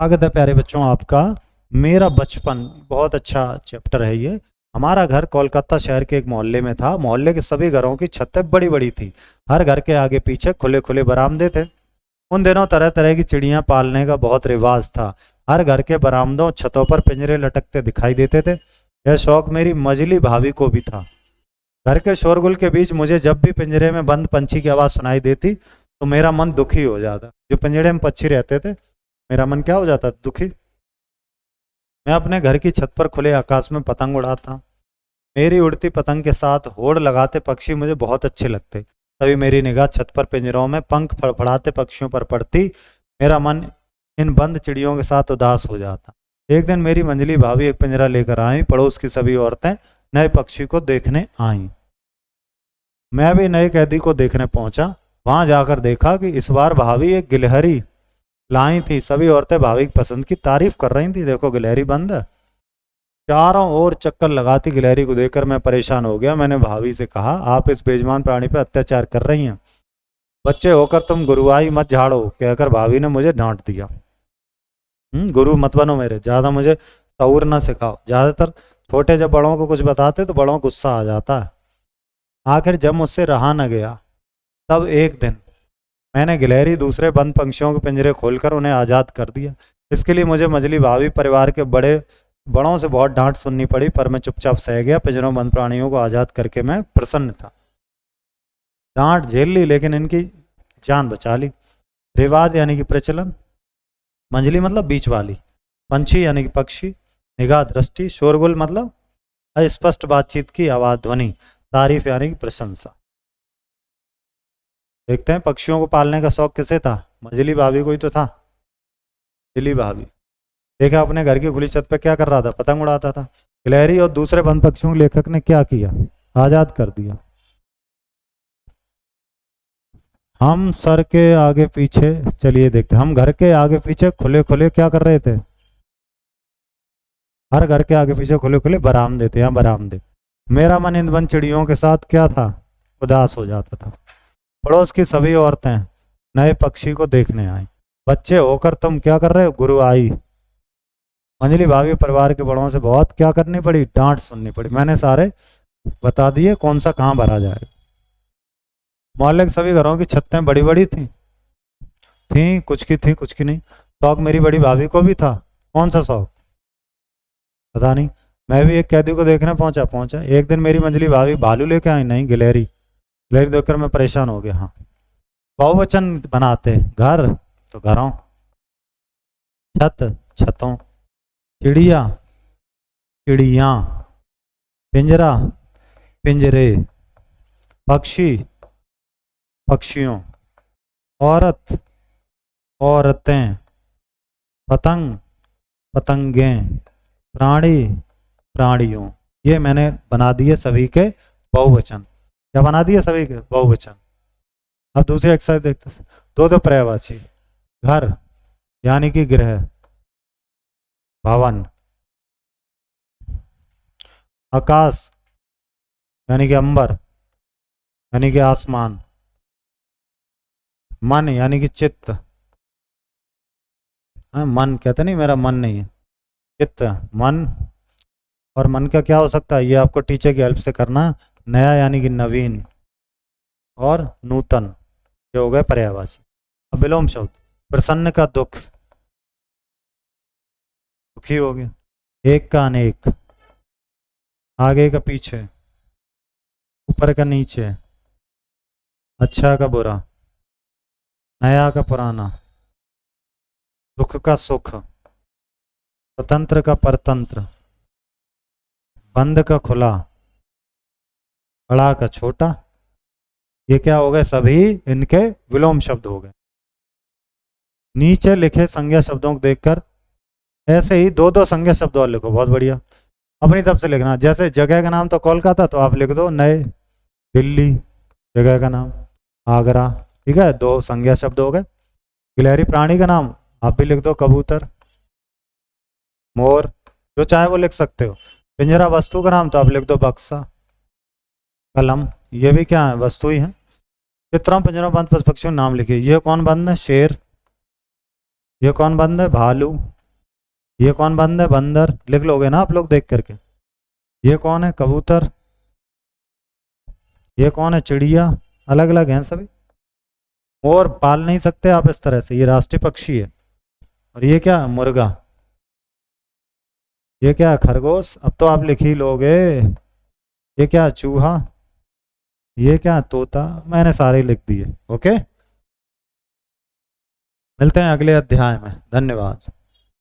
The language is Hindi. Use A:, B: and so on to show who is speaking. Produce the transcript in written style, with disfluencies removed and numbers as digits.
A: स्वागत है प्यारे बच्चों आपका। मेरा बचपन बहुत अच्छा चैप्टर है ये। हमारा घर कोलकाता शहर के एक मोहल्ले में था। मोहल्ले के सभी घरों की छतें बड़ी बड़ी थी। हर घर के आगे पीछे खुले खुले बरामदे थे। उन दिनों तरह तरह की चिड़ियां पालने का बहुत रिवाज था। हर घर के बरामदों छतों पर पिंजरे लटकते दिखाई देते थे। यह शौक मेरी मजली भाभी को भी था। घर के शोरगुल के बीच मुझे जब भी पिंजरे में बंद पंछी की आवाज़ सुनाई देती तो मेरा मन दुखी हो जाता। जो पिंजरे में पक्षी रहते थे, मेरा मन क्या हो जाता, दुखी। मैं अपने घर की छत पर खुले आकाश में पतंग उड़ाता। मेरी उड़ती पतंग के साथ होड़ लगाते पक्षी मुझे बहुत अच्छे लगते। तभी मेरी निगाह छत पर पिंजरों में पंख फड़फड़ाते पक्षियों पर पड़ती। मेरा मन इन बंद चिड़ियों के साथ उदास हो जाता। एक दिन मेरी मंजली भाभी एक पिंजरा लेकर आई। पड़ोस की सभी औरतें नए पक्षी को देखने आईं। मैं भी नए कैदी को देखने पहुंचा। वहां जाकर देखा कि इस बार भाभी एक गिलहरी लाई थी। सभी औरतें भाभी की पसंद की तारीफ कर रही थी। देखो गिलहरी बंद है। चारों ओर चक्कर लगाती गिलहरी को देखकर मैं परेशान हो गया। मैंने भाभी से कहा, आप इस बेईमान प्राणी पर अत्याचार कर रही हैं। बच्चे होकर तुम गुरुआई मत झाड़ो, कहकर भाभी ने मुझे डांट दिया। गुरु मत बनो मेरे, ज्यादा मुझे तौर ना सिखाओ। ज्यादातर छोटे जब बड़ों को कुछ बताते तो बड़ों को गुस्सा आ जाता है। आखिर जब मुझसे रहा न गया, तब एक दिन मैंने गिलहरी दूसरे बंद पंछियों के पिंजरे खोलकर उन्हें आज़ाद कर दिया। इसके लिए मुझे मजली भाभी परिवार के बड़ों से बहुत डांट सुननी पड़ी, पर मैं चुपचाप सह गया। पिंजरों बंद प्राणियों को आज़ाद करके मैं प्रसन्न था। डांट झेल ली लेकिन इनकी जान बचा ली। रिवाज यानी कि प्रचलन, मंजली मतलब बीच वाली, पंछी यानी कि पक्षी, निगाह दृष्टि, शोरगुल मतलब अस्पष्ट बातचीत की आवाज ध्वनि, तारीफ यानी कि प्रशंसा। देखते हैं पक्षियों को पालने का शौक किसे था। मजली भाभी को ही तो था। मजली भाभी देखा अपने घर की खुली छत पे क्या कर रहा था, पतंग उड़ाता था। गिलहरी और दूसरे वन पक्षियों को लेखक ने क्या किया, आजाद कर दिया। हम सर के आगे पीछे, चलिए देखते हैं। हम घर के आगे पीछे खुले खुले क्या कर रहे थे, हर घर के आगे पीछे खुले खुले बरामदे थे, यहाँ बरामदे। मेरा मन इन वन चिड़ियों के साथ क्या था, उदास हो जाता था। पड़ोस की सभी औरतें नए पक्षी को देखने आई। बच्चे होकर तुम क्या कर रहे हो, गुरु आई। अंजलि भाभी परिवार के बड़ों से बहुत क्या करनी पड़ी, डांट सुननी पड़ी। मैंने सारे बता दिए कौन सा कहाँ भरा जाएगा। मोहल्ले के सभी घरों की छतें बड़ी बड़ी थी कुछ की थी कुछ की नहीं। शौक मेरी बड़ी भाभी को भी था। कौन सा शौक, पता नहीं। मैं भी एक कैदी को देखने पहुंचा। एक दिन मेरी मंजली भाभी भालू लेके आई, नहीं गिलहरी। गिलहरी देखकर मैं परेशान हो गया। हाँ, बहुवचन बनाते, घर तो घरों, छत छतों, चिड़िया चिड़िया, पिंजरा पिंजरे, पक्षी पक्षियों, औरत औरतें, पतंग पतंगें, प्राणी प्राणियों। ये मैंने बना दिए सभी के बहुवचन। क्या बना दिए सभी के बहुवचन। अब दूसरी एक्सरसाइज देखते हैं। दो पर्यायवाची, घर यानी कि गृह, भवन, आकाश यानी कि अंबर यानी कि आसमान, मन यानी कि चित्त। मन कहते नहीं, मेरा मन नहीं है, चित्त मन। और मन का क्या हो सकता है, ये आपको टीचर की हेल्प से करना। नया यानी कि नवीन, और नूतन, ये हो गए पर्यायवाची। अब विलोम शब्द, प्रसन्न का दुख, दुखी हो गया। एक का अनेक, आगे का पीछे, ऊपर का नीचे, अच्छा का बुरा, नया का पुराना, दुख का सुख, स्वतंत्र का परतंत्र, बंद का खुला, बड़ा का छोटा। ये क्या हो गए, सभी इनके विलोम शब्द हो गए। नीचे लिखे संज्ञा शब्दों को देखकर ऐसे ही दो दो संज्ञा शब्द और लिखो। बहुत बढ़िया, अपनी तरफ से लिखना। जैसे जगह का नाम तो कोलकाता, तो आप लिख दो नए दिल्ली, जगह का नाम आगरा। ठीक है, दो संज्ञा शब्द हो गए। गिलहरी प्राणी का नाम आप भी लिख दो, कबूतर, मोर, जो चाहे वो लिख सकते हो। पिंजरा वस्तु का नाम तो आप लिख दो, बक्सा, कलम, ये भी क्या है, वस्तु ही है। चित्रों पिंजरों बंद पशु पक्षियों नाम लिखिए। ये कौन बंद है, शेर, ये कौन बंद है? भालू। ये कौन बंद है? बंदर। लिख लोगे ना आप लोग देख करके। ये कौन है? कबूतर। ये कौन है? चिड़िया। अलग अलग हैं सभी। और पाल नहीं सकते आप इस तरह से, ये राष्ट्रीय पक्षी है। और ये क्या है? मुर्गा। ये क्या है? खरगोश। अब तो आप लिख ही लोगे। ये क्या है? चूहा। ये क्या है? तोता। मैंने सारे लिख दिए। ओके, मिलते हैं अगले अध्याय में। धन्यवाद।